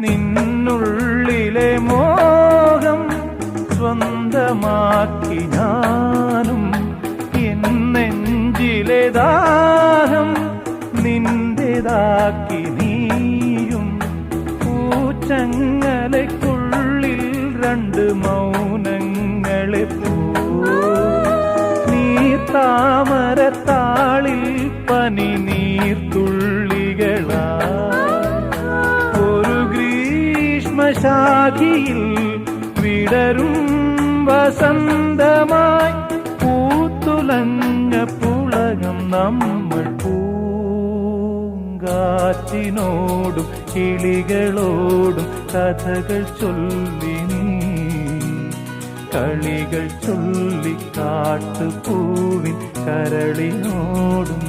നിന്നുള്ളിലെ മോഹം സ്വന്തമാക്കി ഞാനും, എന്നെഞ്ചിലെ ദാഹം നിന്റേതാക്കി നീയും. പൂച്ചങ്ങലയ്ക്കുള്ളിൽ രണ്ട് മൗനങ്ങളെ താമരത്താളിൽ പനി നീർത്തുള്ളികളാ. ഒരു ഗ്രീഷ്മശാഖിയിൽ വിടരും വസന്തമായി പൂത്തുലഞ്ഞ പുളകം നമ്മൾ. പൂങ്കാറ്റിനോടും കിളികളോടും കഥകൾ ചൊല്ലി നീ, കളികൾ ചൊല്ലി കാട്ടുപൂവിൻ കരളിനോടും.